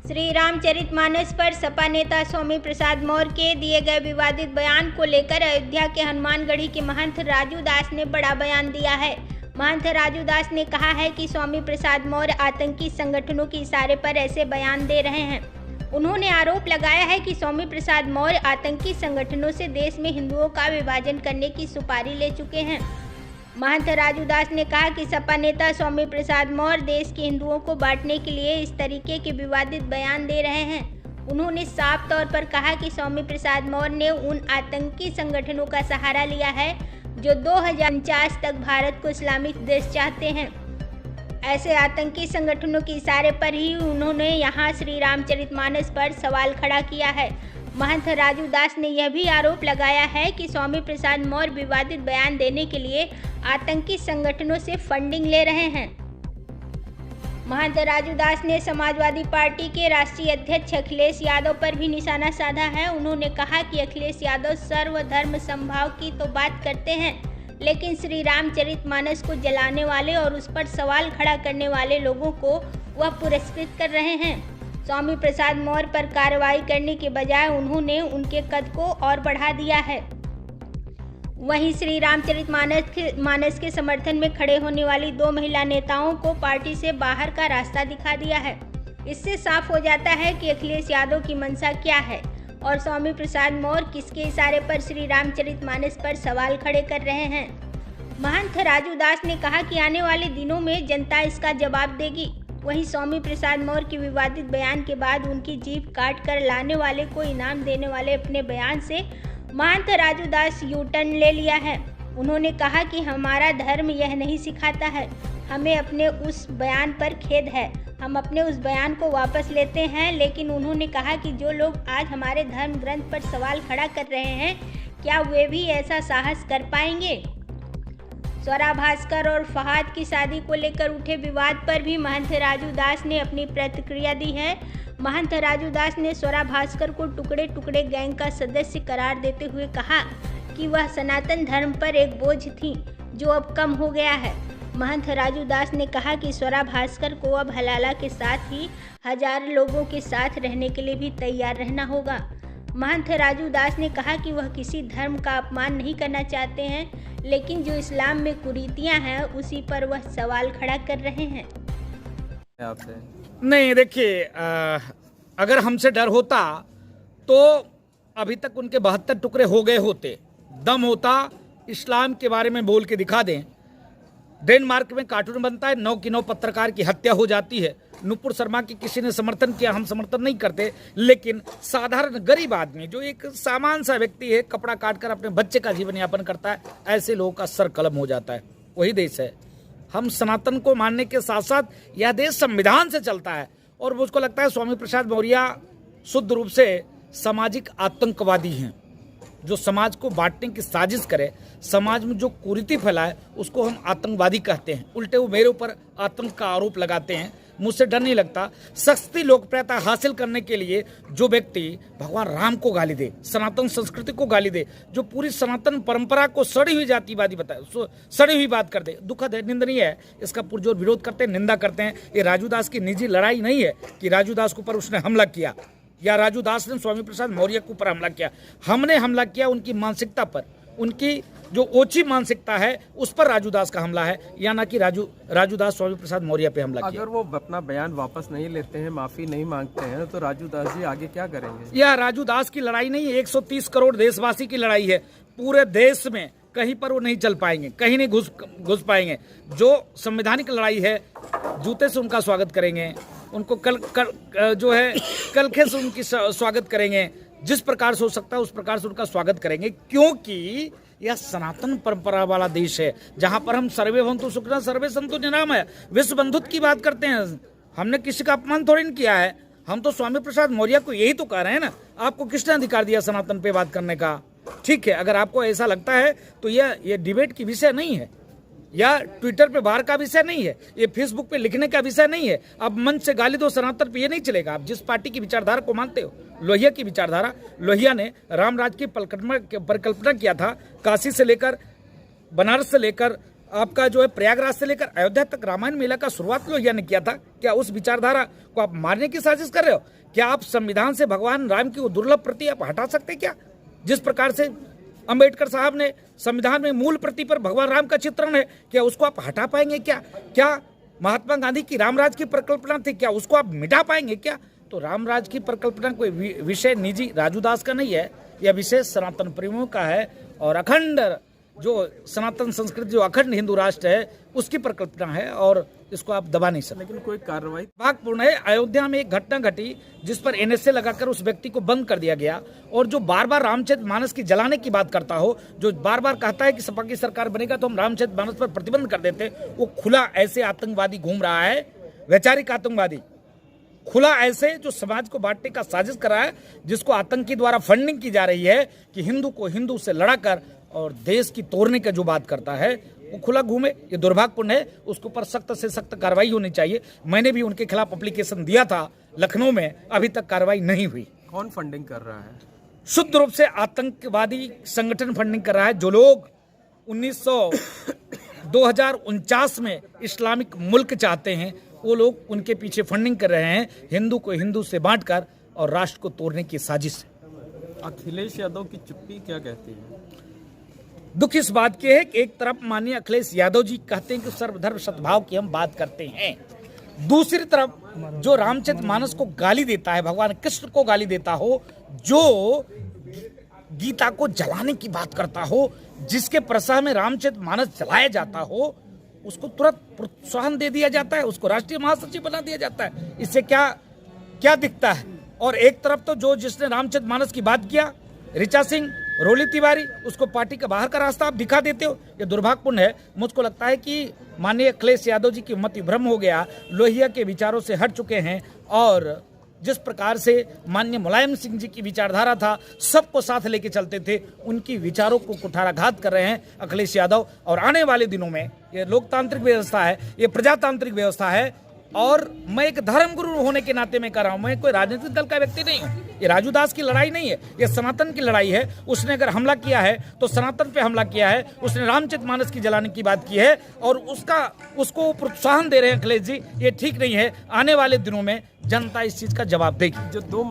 श्री रामचरितमानस पर सपा नेता स्वामी प्रसाद मौर्य के दिए गए विवादित बयान को लेकर अयोध्या के हनुमानगढ़ी के महंत राजू दास ने बड़ा बयान दिया है। महंत राजू दास ने कहा है कि स्वामी प्रसाद मौर्य आतंकी संगठनों के इशारे पर ऐसे बयान दे रहे हैं। उन्होंने आरोप लगाया है कि स्वामी प्रसाद मौर्य आतंकी संगठनों से देश में हिंदुओं का विभाजन करने की सुपारी ले चुके हैं। महंत राजू दास ने कहा कि सपा नेता स्वामी प्रसाद मौर्य देश के हिंदुओं को बांटने के लिए इस तरीके के विवादित बयान दे रहे हैं। उन्होंने साफ तौर पर कहा कि स्वामी प्रसाद मौर्य ने उन आतंकी संगठनों का सहारा लिया है जो 2049 तक भारत को इस्लामिक देश चाहते हैं। ऐसे आतंकी संगठनों के इशारे पर ही उन्होंने यहाँ श्री रामचरितमानस पर सवाल खड़ा किया है। महंत राजू दास ने यह भी आरोप लगाया है कि स्वामी प्रसाद मौर्य विवादित बयान देने के लिए आतंकी संगठनों से फंडिंग ले रहे हैं। महंत राजू दास ने समाजवादी पार्टी के राष्ट्रीय अध्यक्ष अखिलेश यादव पर भी निशाना साधा है। उन्होंने कहा कि अखिलेश यादव सर्वधर्म समभाव की तो बात करते हैं, लेकिन श्री रामचरितमानस को जलाने वाले और उस पर सवाल खड़ा करने वाले लोगों को वह पुरस्कृत कर रहे हैं। स्वामी प्रसाद मौर्य पर कार्रवाई करने के बजाय उन्होंने उनके कद को और बढ़ा दिया है। वहीं श्री रामचरितमानस के समर्थन में खड़े होने वाली 2 महिला नेताओं को पार्टी से बाहर का रास्ता दिखा दिया है। इससे साफ हो जाता है कि अखिलेश यादव की मंशा क्या है और स्वामी प्रसाद मौर्य किसके इशारे पर श्री रामचरितमानस पर सवाल खड़े कर रहे हैं। महंत राजू दास ने कहा कि आने वाले दिनों में जनता इसका जवाब देगी। वहीं स्वामी प्रसाद मौर्य के विवादित बयान के बाद उनकी जीभ काट कर लाने वाले को इनाम देने वाले अपने बयान से महंत राजू दास यू टर्न ले लिया है। उन्होंने कहा कि हमारा धर्म यह नहीं सिखाता है, हमें अपने उस बयान पर खेद है, हम अपने उस बयान को वापस लेते हैं। लेकिन उन्होंने कहा कि जो लोग आज हमारे धर्म ग्रंथ पर सवाल खड़ा कर रहे हैं, क्या वे भी ऐसा साहस कर पाएंगे। स्वरा भास्कर और फहाद की शादी को लेकर उठे विवाद पर भी महंत राजू दास ने अपनी प्रतिक्रिया दी है। महंत राजू दास ने स्वरा भास्कर को टुकड़े टुकड़े गैंग का सदस्य करार देते हुए कहा कि वह सनातन धर्म पर एक बोझ थी जो अब कम हो गया है। महंत राजू दास ने कहा कि स्वरा भास्कर को अब हलाला के साथ ही हजार लोगों के साथ रहने के लिए भी तैयार रहना होगा। महंत राजू दास ने कहा कि वह किसी धर्म का अपमान नहीं करना चाहते हैं, लेकिन जो इस्लाम में कुरीतियां हैं उसी पर वह सवाल खड़ा कर रहे हैं। आपसे नहीं, देखिए, अगर हमसे डर होता तो अभी तक उनके 72 टुकड़े हो गए होते। दम होता इस्लाम के बारे में बोल के दिखा दें। डेनमार्क में कार्टून बनता है, 9 की 9 पत्रकार की हत्या हो जाती है। नुपुर शर्मा की किसी ने समर्थन किया, हम समर्थन नहीं करते, लेकिन साधारण गरीब आदमी जो एक सामान्य सा व्यक्ति है, कपड़ा काट कर अपने बच्चे का जीवन यापन करता है, ऐसे लोगों का सर कलम हो जाता है। वही देश है। हम सनातन को मानने के साथ साथ यह देश संविधान से चलता है और मुझको लगता है स्वामी प्रसाद मौर्य शुद्ध रूप से सामाजिक आतंकवादी हैं, जो समाज को बांटने की साजिश करे, समाज में जो कुरीति फैलाए उसको हम आतंकवादी कहते हैं। उल्टे वो मेरे ऊपर आतंक का आरोप लगाते हैं। मुझसे डर नहीं लगता। सस्ती लोकप्रियता हासिल करने के लिए जो व्यक्ति भगवान राम को गाली दे, सनातन संस्कृति को गाली दे, जो पूरी सनातन परंपरा को सड़ी हुई जातिवादी बताए, सड़ी हुई बात कर दे, दुखद है, निंदनीय है। इसका पुरजोर विरोध करते हैं, निंदा करते हैं। ये राजू दास की निजी लड़ाई नहीं है कि राजू दास के ऊपर उसने हमला किया या राजू दास ने स्वामी प्रसाद मौर्य के ऊपर हमला किया। हमने हमला किया उनकी मानसिकता पर, उनकी जो ओछी मानसिकता है उस पर राजू दास का हमला है, या ना कि राजू दास स्वामी प्रसाद मौर्य पे हमला किया। अगर वो अपना बयान वापस नहीं लेते हैं, माफी नहीं मांगते हैं, तो राजू दास जी आगे क्या करेंगे? यह राजू दास की लड़ाई नहीं है, 130 करोड़ देशवासी की लड़ाई है। पूरे देश में कहीं पर वो नहीं चल पाएंगे, कहीं नहीं घुस पाएंगे। जो संवैधानिक लड़ाई है, जूते से उनका स्वागत करेंगे, उनको कलखे से उनकी स्वागत करेंगे। जिस प्रकार से हो सकता है उस प्रकार से उनका स्वागत करेंगे, क्योंकि यह सनातन परंपरा वाला देश है जहां पर हम सर्वे भवन्तु सुखिनः सर्वे सन्तु निरामया विश्व बंधुत्व की बात करते हैं। हमने किसी का अपमान थोड़ी नहीं किया है। हम तो स्वामी प्रसाद मौर्य को यही तो कह रहे हैं ना। आपको किसने अधिकार दिया सनातन पे बात करने का? ठीक है, अगर आपको ऐसा लगता है तो यह डिबेट की विषय नहीं है, या ट्विटर पे बाहर का विषय नहीं है, ये फेसबुक पे लिखने का विषय नहीं है। अब मंच से गाली दो सनातन पे, ये नहीं चलेगा। आप जिस पार्टी की विचारधारा को मानते हो, लोहिया की विचारधारा, लोहिया ने राम राज की परिकल्पना किया था। काशी से लेकर बनारस से लेकर आपका जो है प्रयागराज से लेकर अयोध्या तक रामायण मेला का शुरुआत लोहिया ने किया था। क्या उस विचारधारा को आप मारने की साजिश कर रहे हो? क्या आप संविधान से भगवान राम की वो दुर्लभ प्रति आप हटा सकते हैं क्या? जिस प्रकार से अंबेडकर साहब ने संविधान में मूल प्रति पर भगवान राम का चित्रण है, क्या उसको आप हटा पाएंगे क्या? क्या महात्मा गांधी की रामराज की परिकल्पना थी, क्या उसको आप मिटा पाएंगे क्या? तो रामराज की परिकल्पना कोई विषय निजी राजू दास का नहीं है, यह विषय सनातन प्रेमियों का है और अखंड जो सनातन संस्कृति जो अखंड हिंदू राष्ट्र है उसकी परिकल्पना है और इसको आप दबा नहीं सकते। लेकिन कोई कार्रवाई दुर्भाग्यपूर्ण है, अयोध्या में एक घटना घटी जिस पर एनएसए लगाकर उस व्यक्ति को बंद कर दिया गया और जो बार बार रामचरित मानस की जलाने की बात करता हो, जो बार बार कहता है कि सपा की सरकार बनेगा तो हम रामचरित मानस पर प्रतिबंध कर देते, वो खुला ऐसे आतंकवादी घूम रहा है, वैचारिक आतंकवादी खुला ऐसे जो समाज को बांटने का साजिश कर रहा है, जिसको आतंकी द्वारा फंडिंग की जा रही है कि हिंदू को हिंदू से लड़ाकर और देश की तोड़ने का जो बात करता है वो खुला घूमे। ये दुर्भाग्यपूर्ण है, उसके ऊपर सख्त से सख्त कार्रवाई होनी चाहिए। मैंने भी उनके खिलाफ एप्लीकेशन दिया था लखनऊ में, अभी तक कार्रवाई नहीं हुई। कौन फंडिंग कर रहा है? शुद्ध रूप से आतंकवादी संगठन फंडिंग कर रहा है। जो लोग 2049 में इस्लामिक मुल्क चाहते हैं वो लोग उनके पीछे फंडिंग कर रहे हैं, हिंदू को हिंदू से बांटकर और राष्ट्र को तोड़ने की साजिश है। अखिलेश यादव की चुप्पी क्या कहती है? दुख इस बात की है कि एक तरफ माननीय अखिलेश यादव जी कहते हैं कि सर्वधर्म सद्भाव की हम बात करते हैं, दूसरी तरफ जो रामचरित मानस को गाली देता है, भगवान कृष्ण को गाली देता हो, जो गीता को जलाने की बात करता हो, जिसके प्रसार में रामचरित मानस जलाया जाता हो, उसको तुरंत प्रोत्साहन दे दिया जाता है, उसको राष्ट्रीय महासचिव बना दिया जाता है। इससे क्या क्या दिखता है? और एक तरफ तो जो जिसने रामचरित मानस की बात किया, ऋचा सिंह, रोली तिवारी, उसको पार्टी का बाहर का रास्ता आप दिखा देते हो। ये दुर्भाग्यपूर्ण है। मुझको लगता है कि माननीय अखिलेश यादव जी की मति भ्रम हो गया, लोहिया के विचारों से हट चुके हैं और जिस प्रकार से माननीय मुलायम सिंह जी की विचारधारा था, सबको साथ लेके चलते थे, उनकी विचारों को कुठाराघात कर रहे हैं अखिलेश यादव। और आने वाले दिनों में ये लोकतांत्रिक व्यवस्था है, ये प्रजातांत्रिक व्यवस्था है और मैं एक धर्मगुरु होने के नाते में कर रहा हूं, मैं कोई राजनीतिक दल का व्यक्ति नहीं हूं। ये राजू दास की लड़ाई नहीं है, ये सनातन की लड़ाई है। उसने अगर हमला किया है तो सनातन पे हमला किया है, उसने रामचरित मानस की जलाने की बात की है और उसको प्रोत्साहन दे रहे हैं अखिलेश जी, ये ठीक नहीं है। आने वाले दिनों में जनता इस चीज का जवाब देगी। जो 2